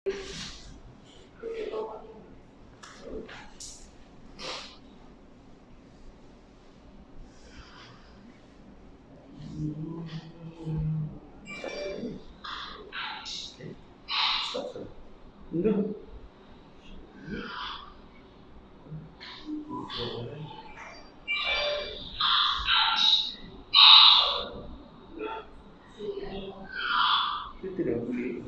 Enggak. Itu tidak boleh.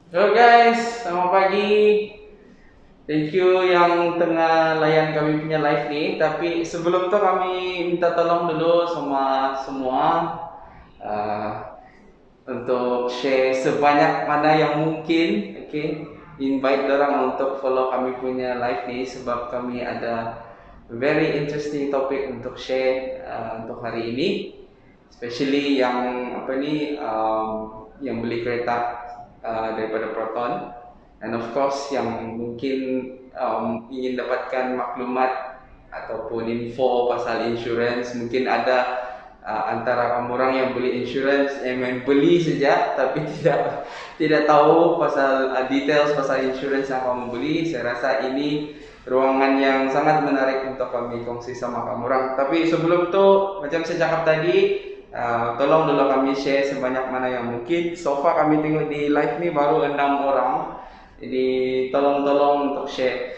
Halo guys, selamat pagi. Thank you yang tengah layan kami punya live nih. Tapi sebelum itu kami minta tolong dulu sama semua untuk share sebanyak mana yang mungkin. Invite orang untuk follow kami punya live nih, sebab kami ada very interesting topik untuk share untuk hari ini. Especially yang yang beli kereta daripada Proton, and of course yang mungkin ingin dapatkan maklumat ataupun info pasal insurance. Mungkin ada antara kamu orang yang beli insurance, yang main beli saja tapi tidak tahu pasal details pasal insurance yang kamu beli. Saya rasa ini ruangan yang sangat menarik untuk kami kongsi sama kamu orang. Tapi sebelum itu, macam saya cakap tadi, tolong dulu kami share sebanyak mana yang mungkin. So far kami tengok di live ni baru 6 orang. Jadi tolong untuk share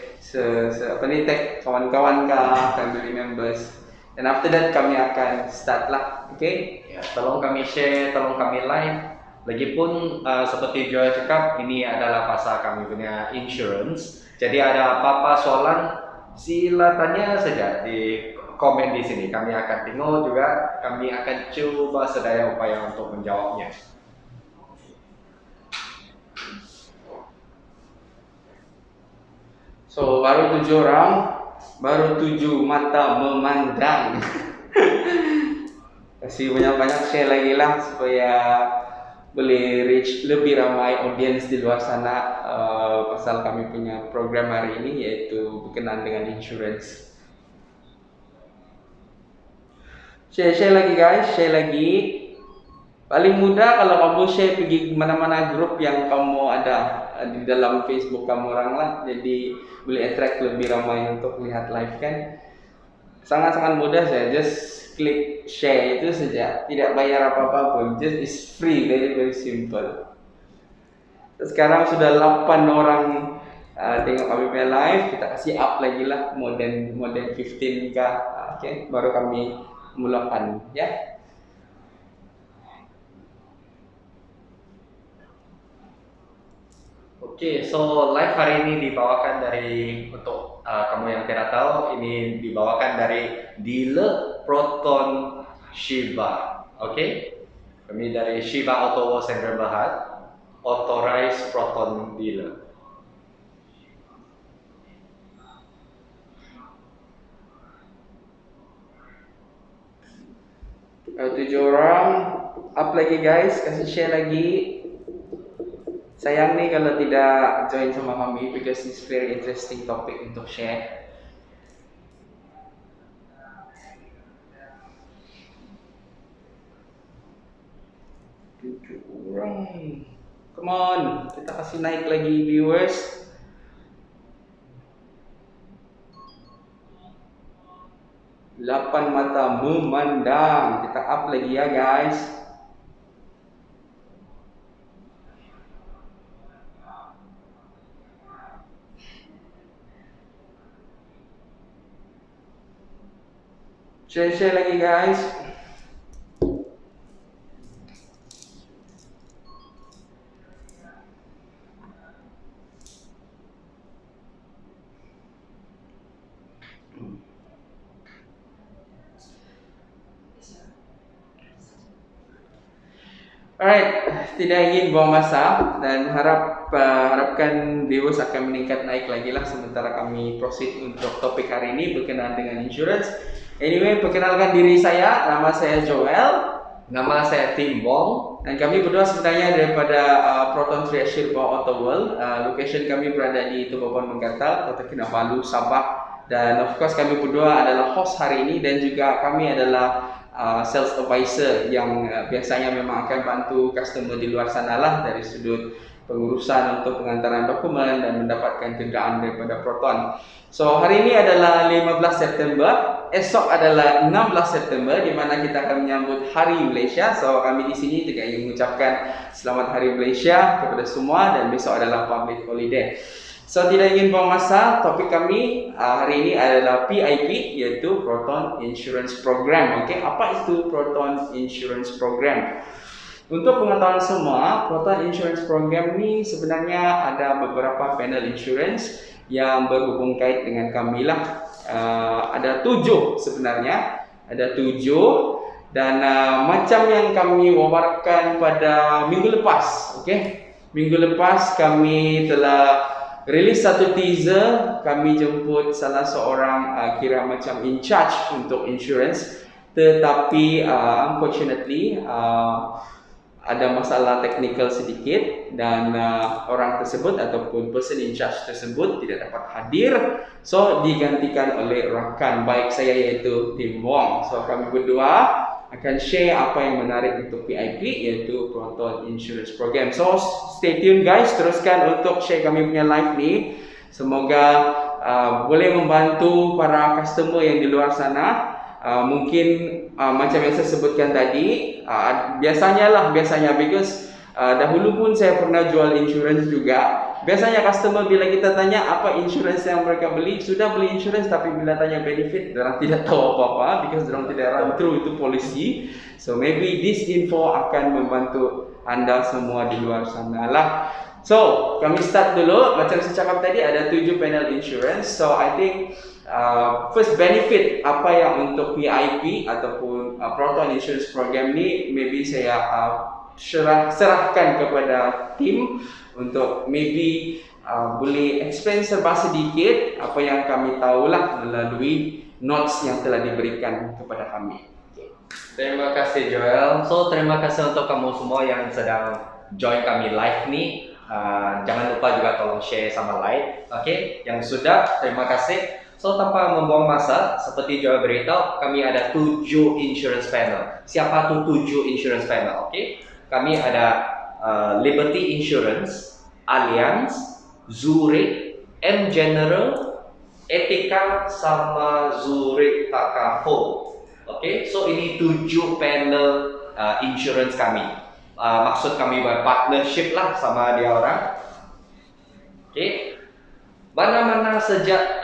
tag kawan-kawan kah, family members. Dan after that kami akan start lah. Okay? Ya, tolong kami share, tolong kami like. Lagipun seperti Joel cakap, ini adalah pasal kami punya insurance. Jadi ada apa-apa soalan, sila tanya saja di komen di sini. Kami akan tengok juga, kami akan cuba sedaya upaya untuk menjawabnya. So baru 7 orang, baru 7 mata memandang. Kasih banyak-banyak share lagi lah supaya boleh reach lebih ramai audience di luar sana pasal kami punya program hari ini, yaitu berkenaan dengan insurance. Share lagi guys, share lagi. Paling mudah kalau kamu share pergi mana-mana grup yang kamu ada di dalam Facebook kamu orang lah. Jadi boleh attract lebih ramai untuk lihat live kan. Sangat-sangat mudah saja, just klik share itu saja, tidak bayar apa-apa pun, just is free, very simple. Sekarang sudah 8 orang tengok kami punya live, kita kasih up lagi lah, more than 15 kah, okay, baru kami mulakan ya. Oke, so live hari ini dibawakan dari, untuk kamu yang tidak tahu, ini dibawakan dari dealer Proton Shiba. Oke, kami dari Shiba Auto Wash Center Berhad, authorized Proton dealer. 7 orang, up lagi guys, kasih share lagi. Sayang nih kalau tidak join sama kami, because it's very interesting topic untuk share. Kurang. Come on, kita kasih naik lagi viewers. Delapan mata memandang. Kita up lagi ya guys. Share lagi guys. Alright, tidak ingin buang masa dan harapkan viewers akan meningkat naik lagi lah sementara kami proceed untuk topik hari ini berkenaan dengan insurance. Anyway, perkenalkan diri saya, nama saya Joel. Nama saya Tim Wong. Dan kami berdua sebenarnya daripada Proton Triashir Auto World. Location kami berada di Tubobon Menggatal, Kota Kinabalu, Sabah. Dan of course kami berdua adalah host hari ini dan juga kami adalah sales advisor yang biasanya memang akan bantu customer di luar sana lah dari sudut pengurusan untuk pengantaran dokumen dan mendapatkan kenderaan daripada Proton. So hari ini adalah 15 September, esok adalah 16 September di mana kita akan menyambut Hari Malaysia. So kami di sini juga ingin mengucapkan Selamat Hari Malaysia kepada semua dan besok adalah public holiday. So tidak ingin buang masa, topik kami hari ini adalah PIP, iaitu Proton Insurance Program. Okey, apa itu Proton Insurance Program? Untuk pengetahuan semua, Proton Insurance Program ni sebenarnya ada beberapa panel insurance yang berhubung kait dengan kami lah. Ada 7 sebenarnya, ada 7 dan macam yang kami wawarkan pada minggu lepas. Okey, minggu lepas kami telah rilis satu teaser. Kami jemput salah seorang kira macam in charge untuk insurance, tetapi unfortunately ada masalah teknikal sedikit dan orang tersebut ataupun person in charge tersebut tidak dapat hadir. So digantikan oleh rakan baik saya iaitu Tim Wong. So kami berdua akan share apa yang menarik untuk PIP iaitu Proton Insurance Program. So stay tune guys, teruskan untuk share kami punya live ni. Semoga boleh membantu para customer yang di luar sana. Mungkin macam yang saya sebutkan tadi, biasanya because dahulu pun saya pernah jual insurance juga. Biasanya customer bila kita tanya apa insurance yang mereka beli, sudah beli insurance tapi bila tanya benefit, mereka tidak tahu apa-apa because mereka tidak run through itu policy. So maybe this info akan membantu anda semua di luar sana lah. So kami start dulu. Macam saya cakap tadi ada 7 panel insurance. So I think first benefit apa yang untuk PIP ataupun Proton Insurance Program ni maybe saya serahkan kepada tim untuk maybe boleh explain serba sedikit apa yang kami tahulah melalui notes yang telah diberikan kepada kami. Terima kasih Joel. So terima kasih untuk kamu semua yang sedang join kami live ni. Jangan lupa juga tolong share sama like. Okey, yang sudah terima kasih. So tanpa membuang masa, seperti Joel beritahu, kami ada 7 insurance panel. Siapa tu 7 insurance panel? Okey, kami ada Liberty Insurance, Allianz, Zurich, M General, Etika sama Zurich Takaful. Okay, so ini 7 panel insurance kami. Maksud kami berpartnership lah sama dia orang. Okay, mana-mana sejak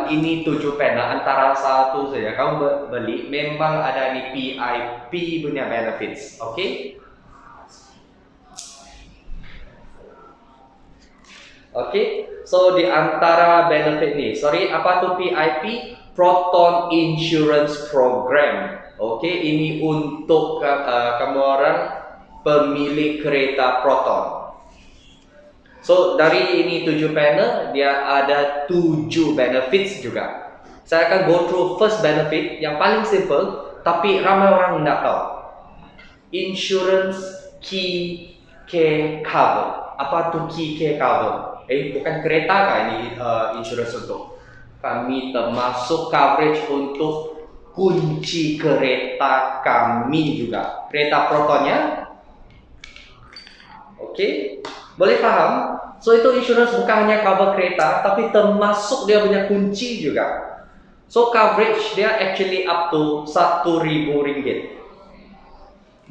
ini 7 panel antara satu saja kamu beli, memang ada ni PIP punya benefits. Okay. Okay, so di antara benefit ni, apa tu PIP? Proton Insurance Program. Okay, ini untuk kamu orang pemilik kereta Proton. So dari ini 7 panel, dia ada 7 benefits juga. Saya akan go through first benefit yang paling simple, tapi ramai orang tidak tahu. Insurance Key Care Cover. Apa tu Key Care Cover? Bukan kereta kah ini insurance untuk? Kami termasuk coverage untuk kunci kereta kami juga. Kereta Protonnya Oke, boleh paham? So itu insurance bukan hanya cover kereta, tapi termasuk dia punya kunci juga. So coverage dia actually up to RM1.000.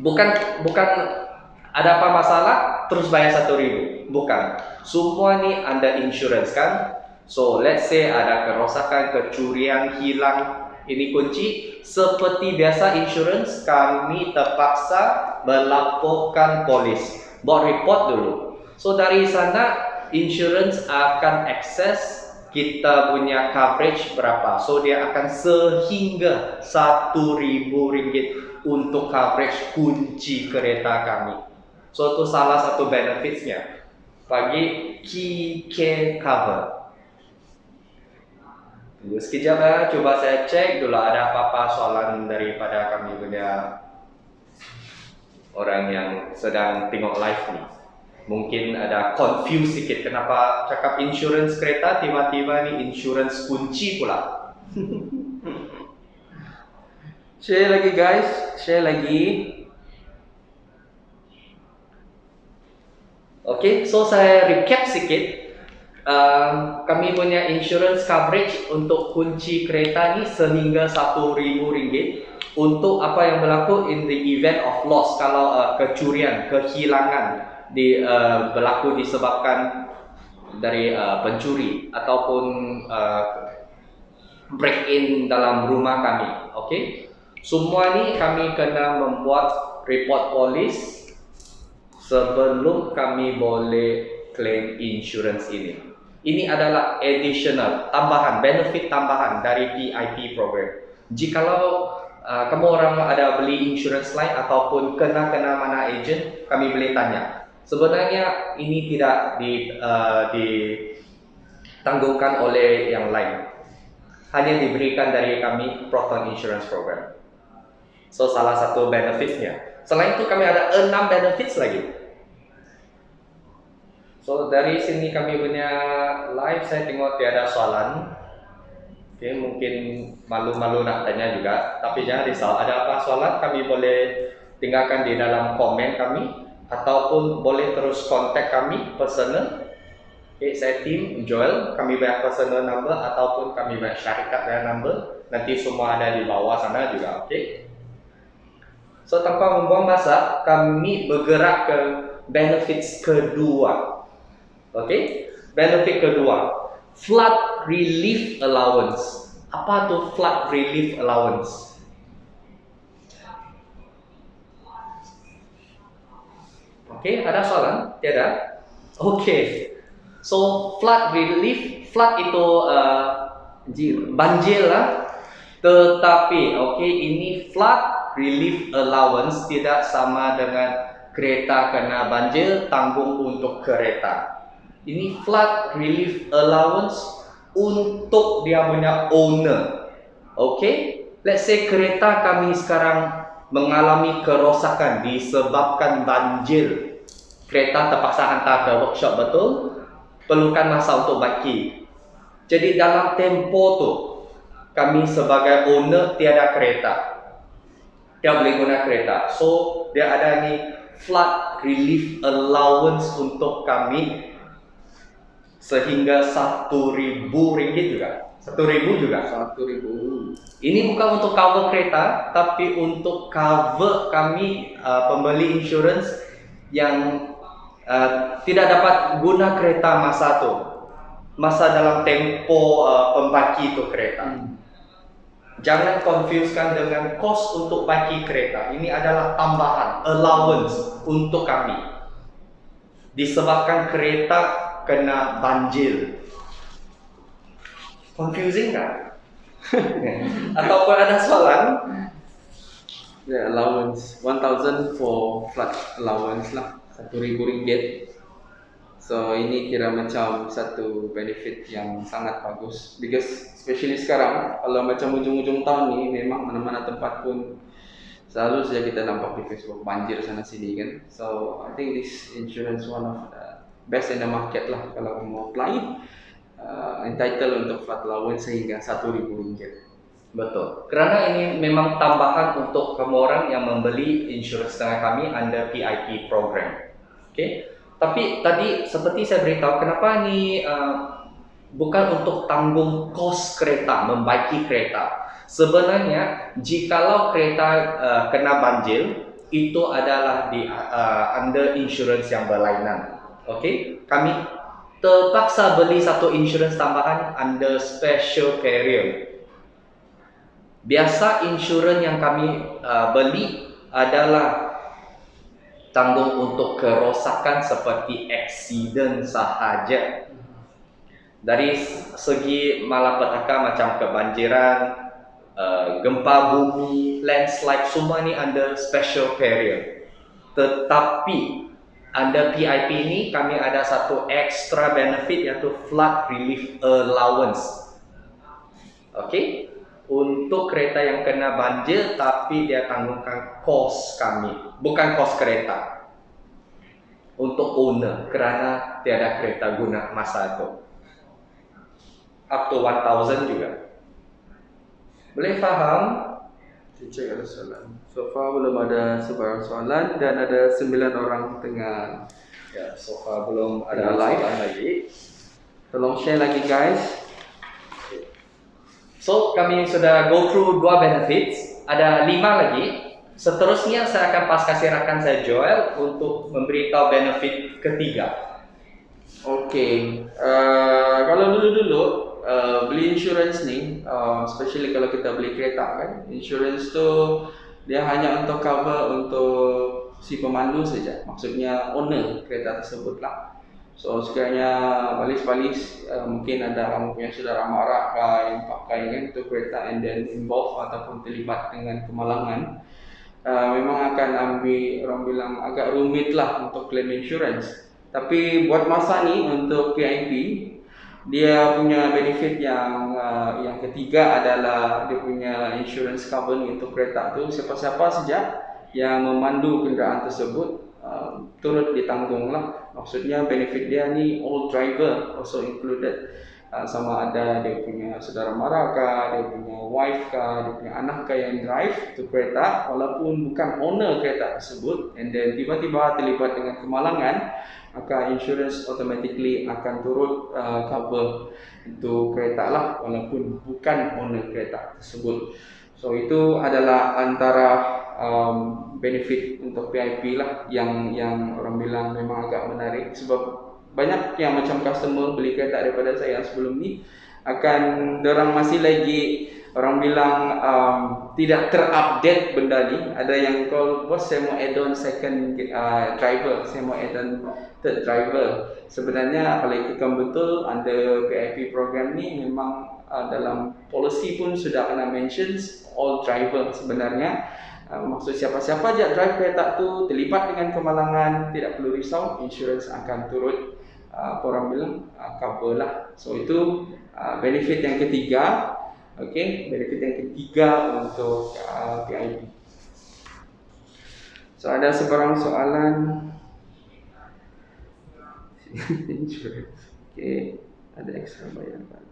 Bukan ada apa masalah terus bayar RM1.000. Bukan. Semua ni under insurance kan. So let's say ada kerosakan, kecurian, hilang, ini kunci. Seperti biasa insurance, kami terpaksa melaporkan polis. Buat report dulu. So dari sana insurance akan access kita punya coverage berapa. So dia akan sehingga RM1.000 untuk coverage kunci kereta kami. So itu salah satu benefitsnya bagi key care cover. Tunggu sekejap ya, coba saya cek dulu ada apa-apa soalan daripada kami punya orang yang sedang tengok live nih. Mungkin ada confuse sedikit kenapa cakap insurance kereta tiba-tiba ni insurance kunci pula. Share lagi guys, share lagi. Okay, so saya recap sedikit. Kami punya insurance coverage untuk kunci kereta ni sehingga RM1.000 untuk apa yang berlaku in the event of loss, kalau kecurian, kehilangan berlaku disebabkan dari pencuri ataupun break in dalam rumah kami. Okay, semua ni kami kena membuat report polis sebelum kami boleh claim insurance ini. Ini adalah additional, tambahan, benefit tambahan dari PIP program. Jikalau kamu orang ada beli insurance lain ataupun kena mana agent, kami boleh tanya. Sebenarnya ini tidak ditanggungkan oleh yang lain. Hanya diberikan dari kami Proton Insurance Program. So salah satu benefitsnya. Selain itu kami ada 6 benefits lagi. So dari sini kami punya live, saya tengok tiada soalan. Okay, mungkin malu-malu nak tanya juga, tapi jangan risau. Ada apa soalan kami boleh tinggalkan di dalam komen kami, ataupun boleh terus kontak kami personal. Okay, saya tim Joel, kami banyak personal number ataupun kami banyak syarikat dan number. Nanti semua ada di bawah sana juga. Okay. So tanpa membuang masa, kami bergerak ke benefits kedua. Okay, benefit kedua, flood relief allowance. Apa tu flood relief allowance? Okay, ada soalan? Tiada? Okay, so flood relief, flood itu banjir lah. Tetapi, okay, ini flood relief allowance tidak sama dengan kereta kena banjir tanggung untuk kereta. Ini flood relief allowance untuk dia punya owner. Okay, let's say kereta kami sekarang mengalami kerosakan disebabkan banjir. Kereta terpaksa hantar ke workshop, betul? Perlukan masa untuk baiki. Jadi dalam tempo tu, kami sebagai owner tiada kereta, dia boleh guna kereta. So dia ada ni flood relief allowance untuk kami sehingga RM1.000 juga. RM1.000 juga. RM1.000. Ini bukan untuk cover kereta, tapi untuk cover kami pembeli insurance yang tidak dapat guna kereta masa dalam tempo pembaki itu kereta. Jangan confusekan dengan kos untuk baki kereta. Ini adalah tambahan allowance untuk kami disebabkan kereta kena banjir. Confusing kan? Ataupun ada soalan? The allowance 1,000 for flood allowance lah, RM1.000. So ini kira macam satu benefit yang sangat bagus, because especially sekarang kalau macam ujung-ujung tahun ni memang mana-mana tempat pun selalu saja kita nampak di Facebook banjir sana sini kan. So I think this insurance one of the best in the market lah kalau mau apply, entitled untuk flood allowance sehingga RM1.000. Betul. Kerana ini memang tambahan untuk kamu orang yang membeli insurance dengan kami under PIP program. Okay. Tapi tadi seperti saya beritahu, kenapa ini bukan untuk tanggung kos kereta, membaiki kereta. Sebenarnya, jikalau kereta kena banjir, itu adalah di under insurance yang berlainan. Okey, kami terpaksa beli satu insurans tambahan under special carrier. Biasa insurans yang kami beli adalah tanggung untuk kerosakan seperti aksiden sahaja. Dari segi malapetaka macam kebanjiran, gempa bumi, landslide, semua ni under special carrier. Tetapi under PIP ni kami ada satu extra benefit iaitu flood relief allowance. Okey, untuk kereta yang kena banjir tapi dia tanggungkan kos kami, bukan kos kereta. Untuk owner kerana tiada kereta guna masa itu. Up to 1,000 juga. Boleh faham? Cek ada soalan. So far belum ada sebarang soalan dan ada 9 orang tengah. Ya, so far belum ada live soalan lagi. Tolong share lagi guys. So kami sudah go through 2 benefits, ada 5 lagi. Seterusnya saya akan kasih rakan saya Joel untuk memberitahu benefit ketiga. Okey, kalau dulu beli insurans ni, especially kalau kita beli kereta kan, insurans tu dia hanya untuk cover untuk si pemandu saja, maksudnya owner kereta tersebut lah. So sekiranya balis-balis mungkin ada kamu punya saudara mara yang pakai kan tu kereta and then involve ataupun terlibat dengan kemalangan, memang akan ambil orang bilang agak rumit lah untuk claim insurance. Tapi buat masa ni untuk PIP, dia punya benefit yang ketiga adalah dia punya insurance cover untuk kereta tu, siapa-siapa saja yang memandu kenderaan tersebut turut ditanggung lah. Maksudnya benefit dia ni all driver also included, sama ada dia punya saudara mara kah, dia punya wife kah, dia punya anak kah yang drive tu kereta, walaupun bukan owner kereta tersebut, and then tiba-tiba terlibat dengan kemalangan, maka insurance automatically akan turut cover itu kereta lah, walaupun bukan owner kereta tersebut. So itu adalah antara benefit untuk PIP lah yang orang bilang memang agak menarik, sebab banyak yang macam customer beli kereta daripada saya sebelum ni akan dorang masih lagi orang bilang tidak terupdate benda ni. Ada yang call, bos saya mau add on second driver, saya mau add on third driver. Sebenarnya kalau ikutkan betul under PIP program ni memang dalam policy pun sudah kena mentions all driver sebenarnya. Maksud siapa-siapa je drive kereta tu terlibat dengan kemalangan, tidak perlu risau, insurance akan turut orang bilang cover lah. So itu benefit yang ketiga. Okay, benefit yang ketiga untuk PIP. So ada sebarang soalan insurance. Okay, ada extra bayar kata.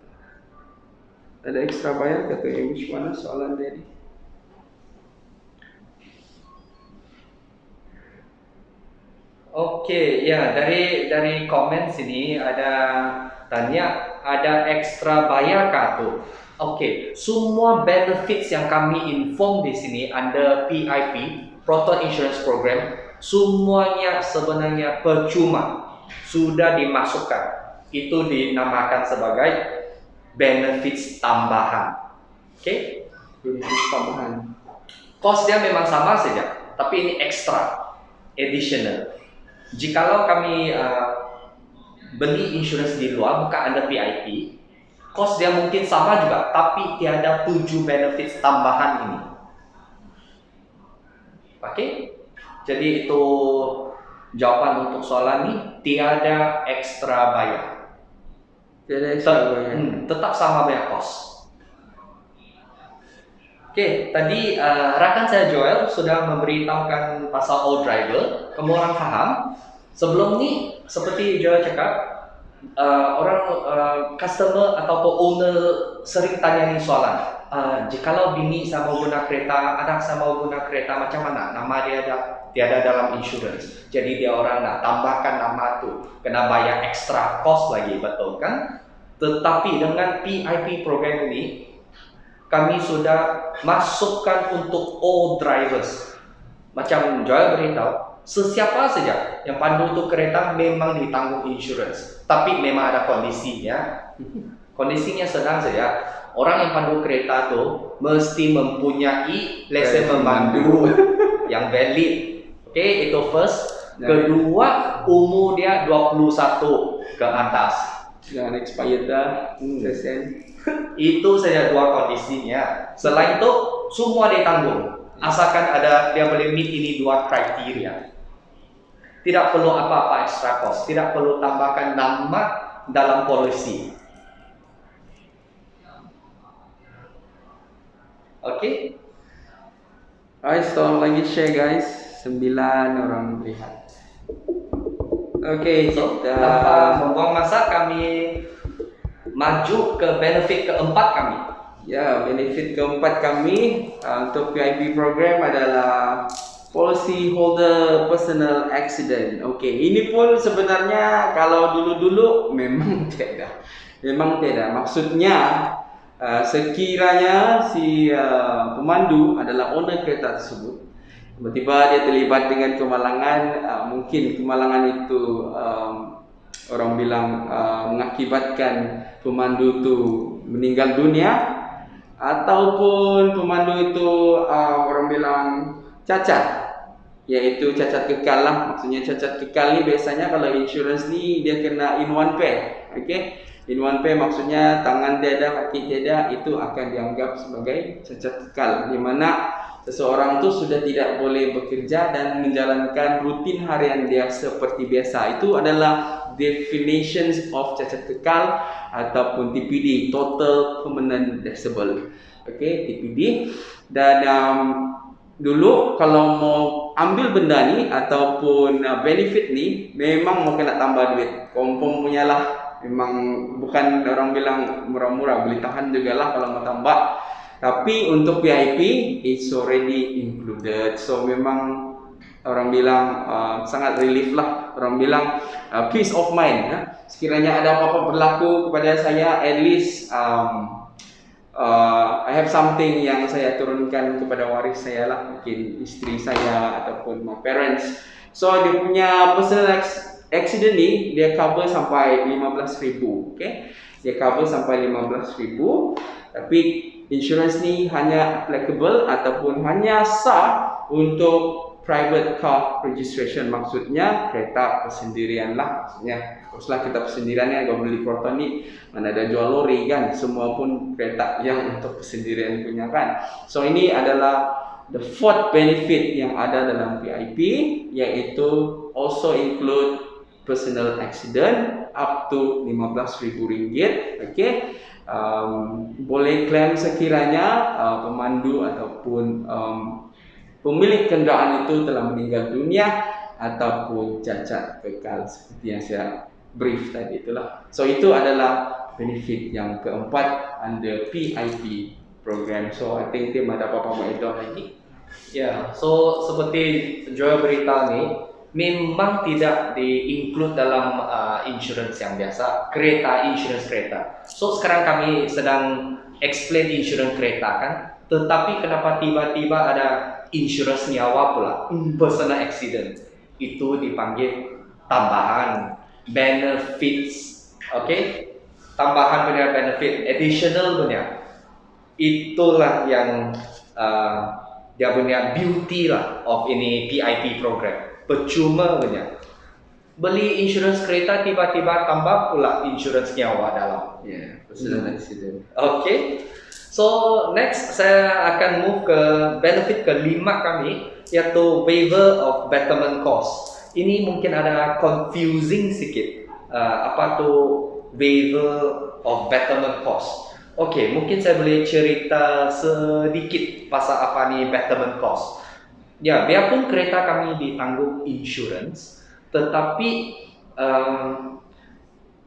Ada extra bayar kata which mana soalan tadi? Okey, ya dari komen sini ada tanya ada ekstra bayar kah tu? Okey, semua benefits yang kami inform di sini under PIP, Proton Insurance Program, semuanya sebenarnya percuma, sudah dimasukkan. Itu dinamakan sebagai benefits tambahan. Okey? Benefits tambahan. Kos dia memang sama saja, tapi ini extra, additional. Jikalau kami beli insurans di luar bukan under PIP, kos dia mungkin sama juga, tapi tiada 7 benefits tambahan ini. Oke, jadi itu jawaban untuk soalan ini, tiada ekstra bayar. Tiada ekstra bayar. Tetap sama bayar kos. Oke, tadi rakan saya Joel sudah memberitahukan pasal all driver. Kamu orang faham? Sebelum ni, seperti Joel cakap, orang customer atau owner sering tanya ni soalan. jikalau bini saya mau guna kereta, anak saya mau guna kereta, macam mana? Nama dia ada dalam insurance. Jadi dia orang nak tambahkan nama tu, kena bayar extra cost lagi, betul kan? Tetapi dengan PIP program ini, kami sudah masukkan untuk all drivers. Macam Joel beritahu, sesiapa saja yang pandu tu kereta memang ditanggung insurance. Tapi memang ada kondisinya. Kondisinya sedang saja. Orang yang pandu kereta tu mesti mempunyai lesen memandu yang valid. Okay, itu first. Kedua, umur dia 21 ke atas. Jangan expired dah lesen. Itu saja dua kondisinya. Selain itu, semua ditanggung. Asalkan dia boleh meet ini dua kriteria. Tidak perlu apa-apa extra cost. Tidak perlu tambahkan nama dalam polisi. Okay? Guys, tolong lagi share guys. 9 orang melihat. Okay, So, kita tanpa membuang masa, kami maju ke benefit keempat kami. ya, benefit keempat kami untuk PIP program adalah policy holder personal accident. Okey, ini pun sebenarnya kalau dulu-dulu memang tidak. Memang tidak. Maksudnya sekiranya si pemandu adalah owner kereta tersebut, tiba-tiba dia terlibat dengan kemalangan, mungkin kemalangan itu orang bilang mengakibatkan pemandu itu meninggal dunia, ataupun pemandu itu orang bilang cacat, yaitu cacat kekal lah. Maksudnya cacat kekal ni biasanya kalau insurance ni dia kena in one pair. Okay, in one pair maksudnya tangan tiada, kaki tiada, itu akan dianggap sebagai cacat kekal, di mana seseorang tu sudah tidak boleh bekerja dan menjalankan rutin harian dia seperti biasa. Itu adalah definitions of cacat kekal ataupun TPD, total permanent disable. Okay, TPD. Dan dulu kalau mau ambil benda ni ataupun benefit ni, memang mau kena tambah duit. Confirm punya lah. Memang bukan orang bilang murah-murah, boleh tahan juga lah kalau mau tambah. Tapi untuk PIP, it's already included. So memang orang bilang sangat relief lah. Orang bilang peace of mind. Sekiranya ada apa-apa berlaku kepada saya, at least I have something yang saya turunkan kepada waris saya lah. Mungkin isteri saya ataupun my parents. So dia punya personal accident ni, dia cover sampai 15,000. Okay? Dia cover sampai 15,000. Tapi insurance ni hanya applicable ataupun hanya sah untuk private car registration. Maksudnya kereta persendirian lah. Maksudnya setelah kereta persendirian ni agak beli Proton ni, mana ada jual lori kan, semua pun kereta yang untuk persendirian punya kan. So ini adalah the fourth benefit yang ada dalam PIP, iaitu also include personal accident up to RM15,000. Okay, boleh klaim sekiranya pemandu ataupun pemilik kenderaan itu telah meninggal dunia ataupun cacat kekal, seperti yang saya brief tadi itulah. So itu adalah benefit yang keempat under PIP program. So I think tim ada apa-apa mau itu lagi? Ya, so seperti Joel beritahu ni, memang tidak di-include dalam insurance yang biasa, insurance kereta. So sekarang kami sedang explain insurance kereta kan, tetapi kenapa tiba-tiba ada insurance nyawa pula, personal accident, itu dipanggil tambahan benefits. Okay, tambahan punya benefit, additional punya, itulah yang dia punya beauty lah of ini PIP program. Percuma punya beli insurance kereta, tiba-tiba tambah pula insurance nyawa dalam. Personal accident. Okay, so next saya akan move ke benefit kelima kami, yaitu waiver of betterment cost. Ini mungkin ada confusing sikit. Apa tu waiver of betterment cost? Okay, mungkin saya boleh cerita sedikit pasal apa ni betterment cost. Ya, biarpun kereta kami ditanggung insurance, tetapi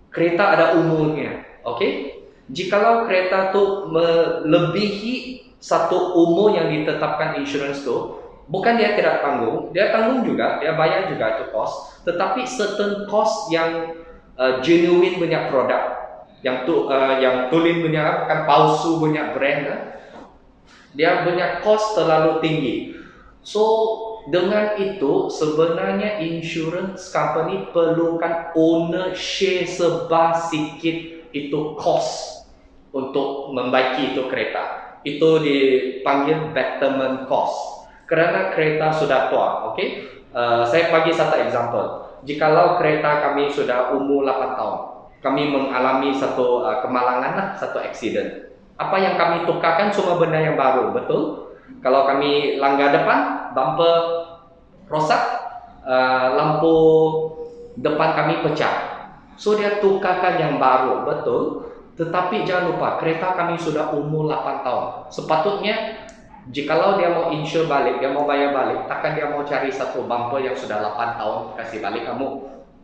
kereta ada umurnya. Okay? Jikalau kereta tu melebihi satu umur yang ditetapkan insurance tu, bukan dia tidak tanggung, dia tanggung juga, dia bayar juga itu cost, tetapi certain cost yang genuine punya produk, yang tulen punya bukan palsu punya brand, dia punya cost terlalu tinggi. So dengan itu sebenarnya insurance company perlukan owner share sedikit itu cost untuk membaiki itu kereta. Itu dipanggil betterment cost. Kerana kereta sudah tua, okey? Saya bagi satu example. Jikalau kereta kami sudah umur 8 tahun, kami mengalami satu kemalangan, satu accident. Apa yang kami tukarkan semua benda yang baru, betul? Kalau kami langgar depan, bumper rosak, lampu depan kami pecah. So dia tukarkan yang baru, betul? Tetapi jangan lupa, kereta kami sudah umur 8 tahun. Sepatutnya, jikalau dia mau insure balik, dia mau bayar balik, takkan dia mau cari satu bumper yang sudah 8 tahun, kasih balik kamu.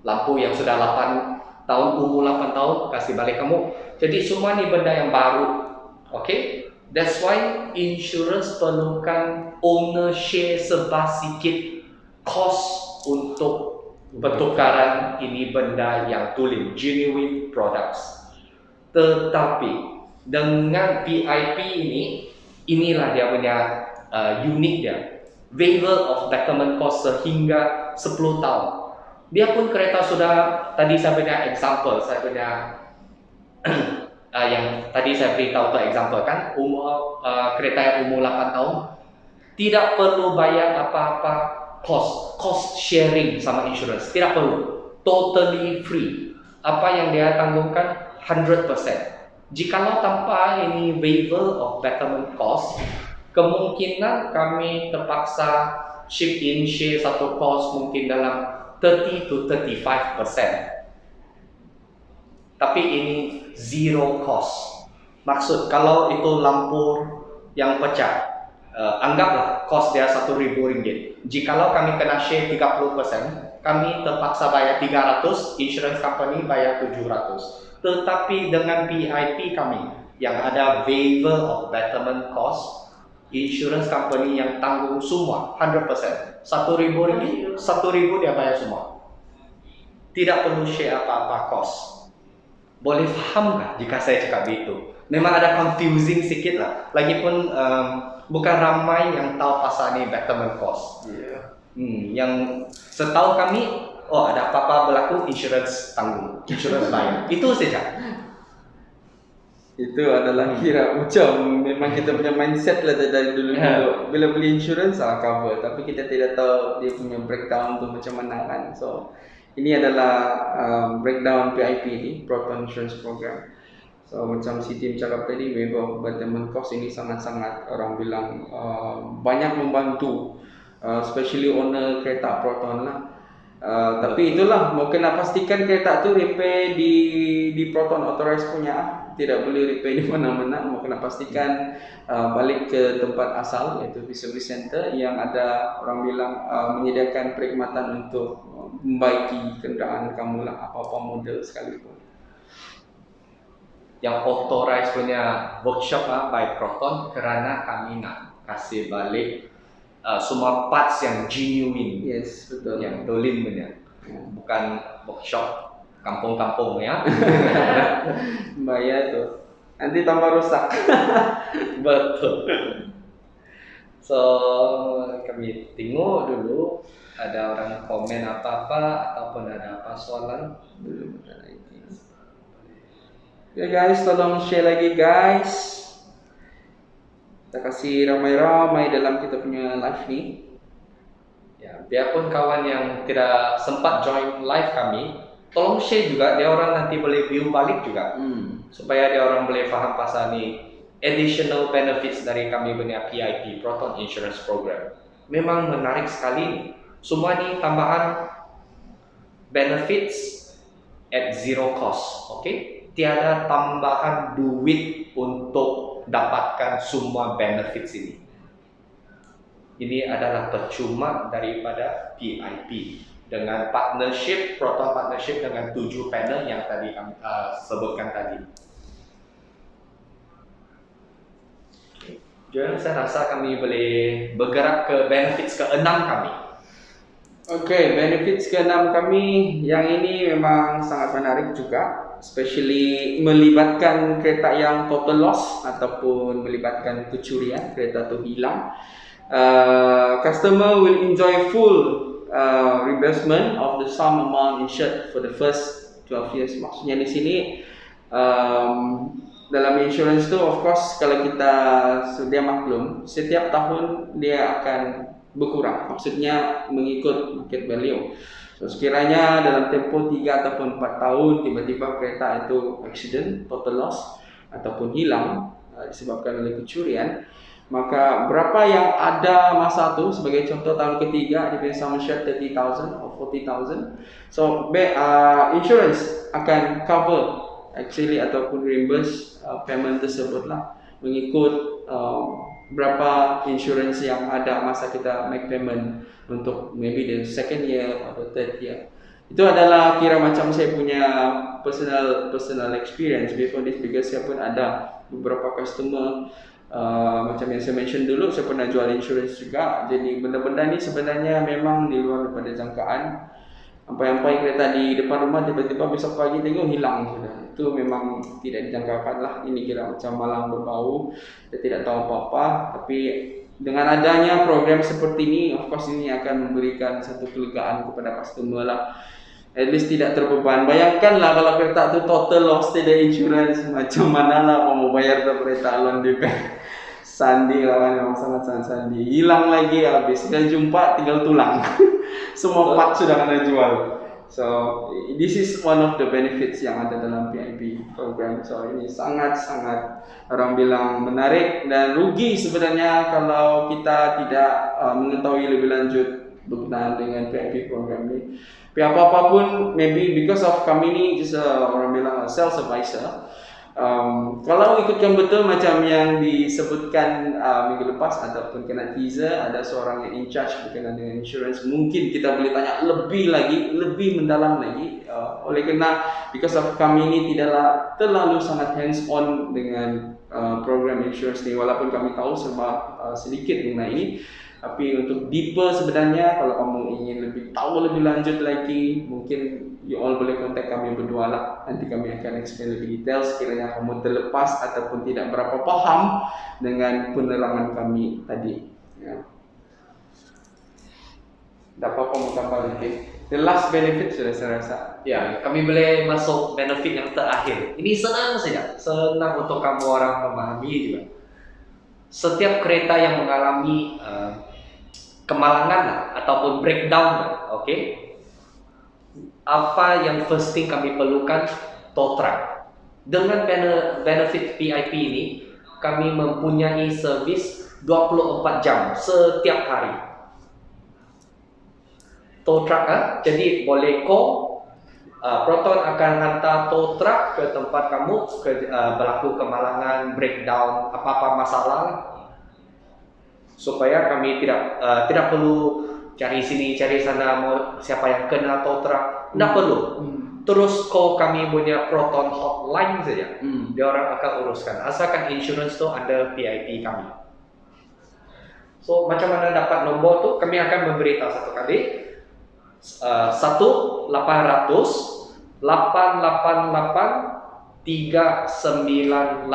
Lampu yang sudah 8 tahun, umur 8 tahun, kasih balik kamu. Jadi semua ni benda yang baru. Okay? That's why insurance perlukan owner share sedikit cost untuk pertukaran ini benda yang tulen, genuine products. Tetapi dengan PIP ini, inilah dia punya unik dia. Waiver of betterment cost sehingga 10 tahun. Dia pun kereta sudah, tadi saya punya example, saya punya yang tadi saya beritahu untuk example kan, kereta yang umur 8 tahun, tidak perlu bayar apa-apa cost sharing sama insurance, tidak perlu, totally free. Apa yang dia tanggungkan 100%. Jikalau tanpa ini waiver of betterment cost, kemungkinan kami terpaksa ship in share satu cost mungkin dalam 30 to 35%. Tapi ini zero cost. Maksud kalau itu lampu yang pecah, anggaplah cost dia RM1,000. Jikalau kami kena share 30%, kami terpaksa bayar 300, insurance company bayar 700. Tetapi dengan PIP kami yang ada waiver of betterment cost, insurance company yang tanggung semua 100%. RM1,000, RM1,000 dia bayar semua. Tidak perlu share apa-apa cost. Boleh faham kah jika saya cakap begitu? Memang ada confusing sikit lah. Lagipun bukan ramai yang tahu pasal ni betterment cost. Yang setahu kami, ada apa-apa berlaku, insurance tanggung, insurance bayar. Itu saja. Itu adalah kira macam memang kita punya mindset lah dari dulu-dulu. Bila beli insurance cover, tapi kita tidak tahu dia punya breakdown tu macam mana kan. So ini adalah breakdown PIP ni, Proton Insurance Program. So macam si Tim cakap tadi, waiver of betterment cost ini sangat-sangat orang bilang banyak membantu, especially owner kereta Proton lah. Tapi itulah, mau kena pastikan kereta tu repair di Proton authorized punya, tidak boleh repair di mana-mana. Mau kena pastikan balik ke tempat asal, iaitu di service center yang ada orang bilang menyediakan perkhidmatan untuk membaiki kenderaan kamu lah, apa-apa model sekalipun. Yang authorized punya workshop by Proton, kerana kami nak kasih balik semua parts yang genuine. Yes, betul. Yang tulen punya. Bukan workshop kampung-kampung ya. Bayar tu. Nanti tambah rusak. Betul. So kami tengok dulu ada orang komen apa-apa ataupun ada apa soalan. Belum ada lagi. Ya guys, tolong share lagi guys. Kita kasih ramai-ramai dalam kita punya live ni. Ya, biarpun kawan yang tidak sempat join live kami, tolong share juga, dia orang nanti boleh view balik juga. Supaya dia orang boleh faham pasal ni additional benefits dari kami punya PIP, Proton Insurance Program. Memang menarik sekali ni. Semua ni tambahan benefits at zero cost, okay? Tiada tambahan duit untuk dapatkan semua benefits ini. Ini adalah percuma daripada PIP dengan partnership, Proton partnership dengan 7 panel yang tadi kami sebutkan tadi. Jadi saya rasa kami boleh bergerak ke benefits keenam kami. Oke, benefits keenam kami yang ini memang sangat menarik juga, especially melibatkan kereta yang total loss ataupun melibatkan kecurian, kereta itu hilang. Customer will enjoy full reimbursement of the sum amount insured for the first 12 years. Maksudnya di sini dalam insurance tu, of course, kalau kita sudah maklum, setiap tahun dia akan berkurang. Maksudnya mengikut market value. So, sekiranya dalam tempoh 3 ataupun 4 tahun tiba-tiba kereta itu accident, total loss ataupun hilang disebabkan oleh kecurian, maka berapa yang ada masa itu, sebagai contoh tahun ketiga dia punya sum assured 30,000 or 40,000. So insurance akan cover actually ataupun reimburse payment tersebut lah, mengikut berapa insurance yang ada masa kita make payment untuk maybe the second year atau third year. Itu adalah kira macam saya punya personal experience before this, because saya pun ada beberapa customer macam yang saya mention dulu, saya pernah jual insurance juga. Jadi benda-benda ni sebenarnya memang di luar daripada jangkaan. Sampai kereta di depan rumah, tiba-tiba besok pagi tengok hilang sudah. Itu memang tidak dijangkakan lah. Ini kira macam malang berbau, kita tidak tahu apa-apa. Tapi dengan adanya program seperti ini, of course ini akan memberikan satu kelegaan kepada customer lah. At least tidak terbeban. Bayangkanlah kalau kereta itu total loss, tidak insurance, macam mana lah mau bayar tu kereta loan DP. Sandi lah kan, memang sangat sandi. Hilang lagi habis, tinggal jumpa, tinggal tulang. Semua part sudah kena jual. So this is one of the benefits yang ada dalam PIP program. So ini sangat-sangat orang bilang menarik dan rugi sebenarnya kalau kita tidak mengetahui lebih lanjut berkenaan dengan PIP program ini. Tapi apa-apapun, maybe because of kami ni just orang bilang sales advisor, kalau ikutkan betul macam yang disebutkan minggu lepas ataupun kena teaser, ada seorang yang in charge berkenaan dengan insurance, mungkin kita boleh tanya lebih lagi, lebih mendalam lagi. Oleh kerana because of kami ini tidaklah terlalu sangat hands on dengan program insurance ni, walaupun kami tahu serba sedikit mengenai ini. Tapi untuk deeper sebenarnya, kalau kamu ingin lebih tahu lebih lanjut lagi, mungkin you all boleh kontak kami berdua lah. Nanti kami akan explain lebih detail sekiranya kamu terlepas ataupun tidak berapa paham dengan penerangan kami tadi. Ya. Tak apa-apa mau tambah lagi. The last benefit sudah saya rasa. Ya, kami boleh masuk benefit yang terakhir. Ini senang saja, senang untuk kamu orang memahami juga. Setiap kereta yang mengalami kemalangan ataupun breakdown, okay? Apa yang first thing kami perlukan? Tow truck. Dengan benefit PIP ini, kami mempunyai servis 24 jam setiap hari. Tow truck, jadi boleh call, Proton akan hantar tow truck ke tempat kamu berlaku kemalangan, breakdown, apa-apa masalah, supaya kami tidak perlu cari sini cari sana, mau siapa yang kena tow truck, tidak perlu. Terus call kami punya Proton hotline saja, dia orang akan uruskan, asalkan insurance tu under PIP kami. So macam mana dapat nombor tu? Kami akan memberitahu satu kali, 1-800-888-398,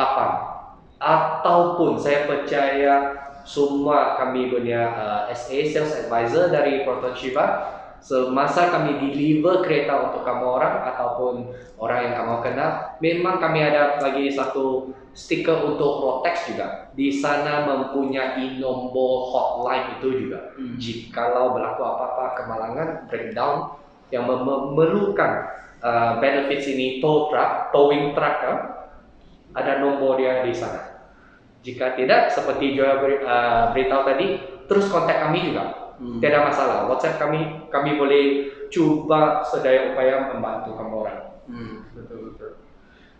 ataupun saya percaya semua kami punya SA sales advisor dari Proton Shiva, semasa kami deliver kereta untuk kamu orang ataupun orang yang kamu kenal, memang kami ada lagi satu stiker untuk Rotex juga. Di sana mempunyai nombor hotline itu juga. Jikalau berlaku apa-apa kemalangan, breakdown yang memerlukan benefits ini, towing truck, ada nombor dia di sana. Jika tidak, seperti Joya beritahu tadi, terus kontak kami juga. Tidak masalah, WhatsApp kami boleh cuba sedaya upaya membantu kamu orang. Betul.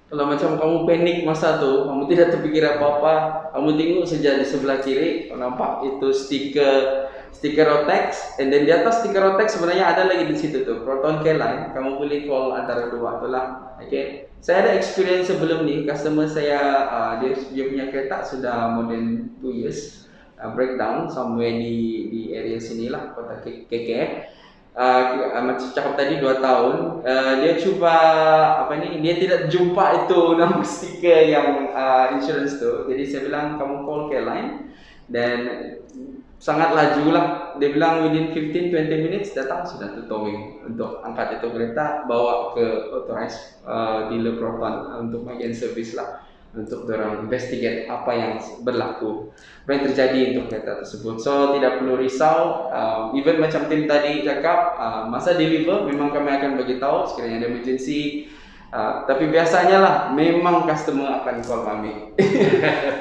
Kalau macam kamu panik masa tu, kamu tidak terpikir apa-apa, kamu tengok saja di sebelah kiri, kau nampak itu stiker Rotex, and then di atas stiker Rotex sebenarnya ada lagi di situ tuh, Proton K-Line. Kamu boleh call antara dua itulah. Okay. Saya ada experience sebelum ni, customer saya dia punya kereta sudah more than 2 years breakdown somewhere di area sinilah, kota KK. Macam cakap tadi 2 tahun, dia cuba apa ni, dia tidak jumpa itu nama stiker yang insurance tu. Jadi saya bilang kamu call K-Line, dan sangat laju lah. Dia bilang within 15-20 minutes datang sudah towing untuk angkat itu kereta bawa ke authorized dealer Proton untuk bagian service lah, untuk dorang investigate apa yang berlaku, apa yang terjadi untuk kereta tersebut. So tidak perlu risau, even macam tim tadi cakap, masa deliver memang kami akan bagi tahu sekiranya ada emergency. Tapi biasanya lah memang customer akan call kami.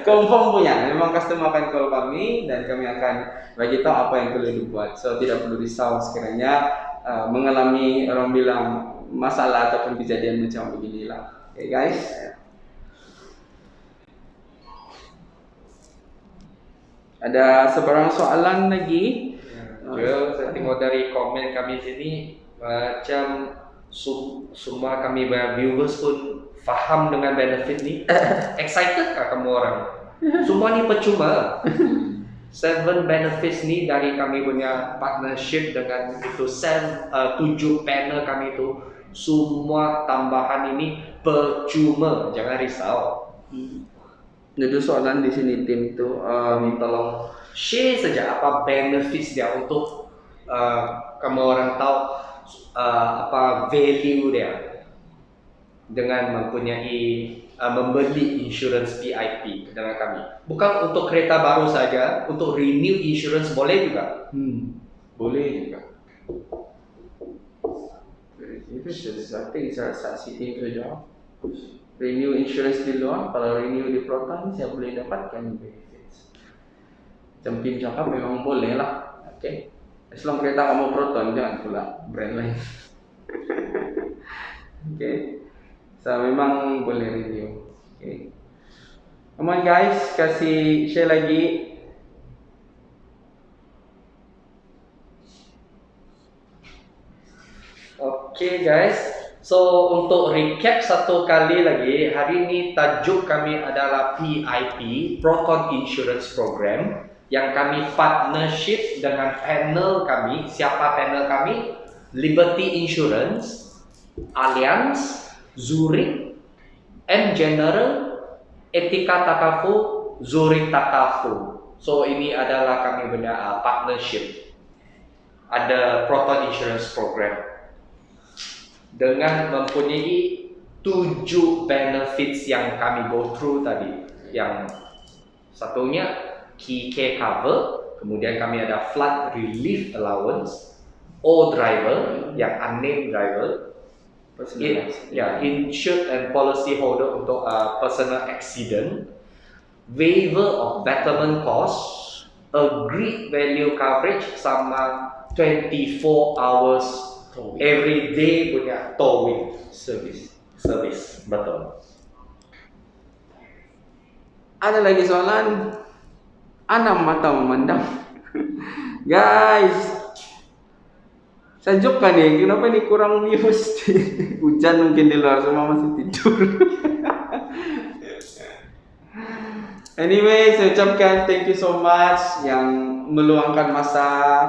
Confirm punya, memang customer akan call kami dan kami akan bagi tahu apa yang perlu dibuat. So tidak perlu risau sekiranya mengalami orang bilang masalah ataupun kejadian macam beginilah. Okay guys. Ada sebarang soalan lagi? Saya tengok dari komen kami sini macam semua kami viewers pun faham dengan benefit ni. Excited kah kamu orang? Semua ni percuma. 7 benefits ni dari kami punya partnership dengan itu 7 panel kami tu, semua tambahan ini percuma, jangan risau. Ada soalan di sini tim tu, tolong share saja apa benefits dia untuk kamu orang tahu apa value dia dengan mempunyai membeli insurance PIP dengan kami. Bukan untuk kereta baru saja, untuk renew insurance boleh juga. Boleh juga. Itu sesuatu yang saksi tim saja. Renew insurance di luar, kalau renew di Proton saya boleh dapatkan benefits. Macam Pim cakap memang boleh lah. Okay. As long kereta kamu Proton, jangan pula brand lain. Okay. So memang boleh renew. Okay. Come on guys, kasih share lagi. Okay guys. So untuk recap satu kali lagi, hari ini tajuk kami adalah PIP, Proton Insurance Program, yang kami partnership dengan panel kami. Siapa panel kami? Liberty Insurance, Allianz, Zurich, M General, Etika Takafu, Zurich Takafu. So ini adalah kami punya partnership. Ada Proton Insurance Program dengan mempunyai 7 benefits yang kami go through tadi. Yang satunya key care cover, kemudian kami ada flood relief allowance, O driver yang unnamed driver, insured and policy holder untuk personal accident, waiver of betterment cost, agreed value coverage sama 24 hours every day punya towing service. Betul. Ada lagi soalan? Anam mata memandang. Guys, sejuk kan nih? Kenapa ini kurang news? Hujan mungkin di luar, semua masih tidur. Anyway, saya ucapkan thank you so much yang meluangkan masa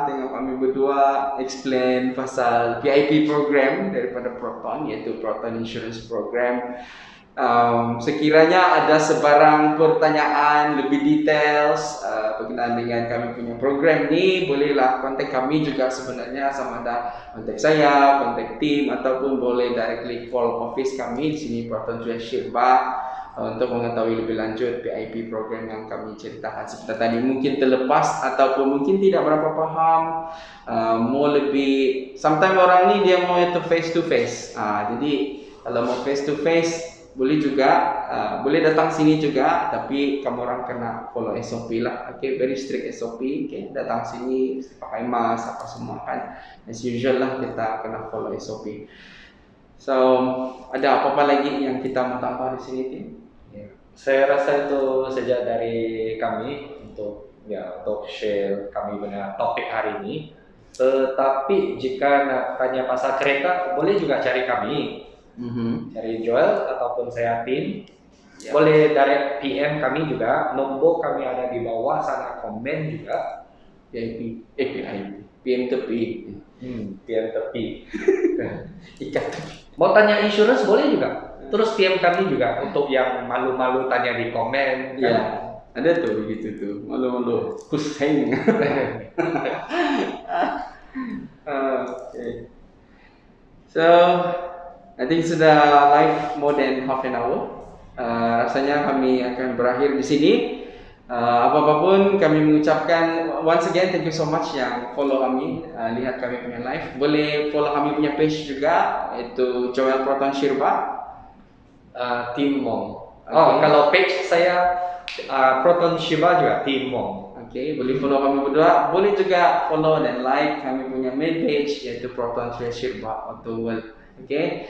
tengok kami berdua explain pasal PIP program daripada Proton, iaitu Proton Insurance Program. Sekiranya ada sebarang pertanyaan lebih details berkenaan dengan kami punya program ni, bolehlah kontak kami juga sebenarnya, sama ada kontak saya, kontak tim, ataupun boleh directly call office kami di sini Proton Shirba untuk mengetahui lebih lanjut PIP program yang kami ceritakan seperti tadi. Mungkin terlepas ataupun mungkin tidak berapa paham, mau lebih, sometimes orang ni dia mau itu face to face. Jadi kalau mau face to face boleh juga, boleh datang sini juga, tapi kamu orang kena follow SOP lah. Okay, very strict SOP. Okay, datang sini pakai mask apa semua kan, as usual lah, kita kena follow SOP. So, ada apa-apa lagi yang kita mau tambah di sini, Tim? Ya. Saya rasa itu saja dari kami untuk untuk share kami punya topik hari ini. Tetapi jika nak tanya pasal kereta, boleh juga cari kami, cari Joel ataupun saya Tim. Ya. Boleh direct PM kami juga, nombor kami ada di bawah sana, komen juga. PIP, PM tepi. PM tepi. Ikat tepi. Mau tanya insurance boleh juga. Terus PM kami juga untuk yang malu-malu tanya di komen. Ya, ada tuh gitu tuh, malu-malu, pusing. Okay. So, I think sudah live more than half an hour. Rasanya kami akan berakhir di sini. Apa-apapun kami mengucapkan once again thank you so much yang follow kami, lihat kami punya live. Boleh follow kami punya page juga, itu Joel Proton Shirba, Tim Mong. Okay. Oh, kalau page saya Proton Shiba juga Tim Mong. Oke, boleh follow kami berdua. Boleh juga follow dan like kami punya main page yaitu Proton Shirba Auto World. Oke,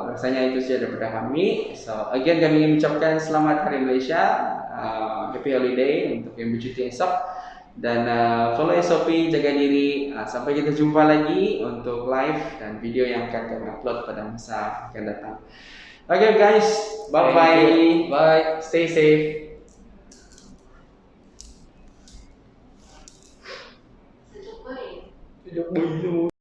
rasanya itu saja daripada kami. So again kami ingin mengucapkan selamat Hari Malaysia, happy holiday untuk yang bercuti esok, dan follow SOP, jaga diri. Sampai kita jumpa lagi untuk live dan video yang akan kami upload pada masa akan datang. Okay guys, bye bye. Bye, stay safe. Sejak bayi.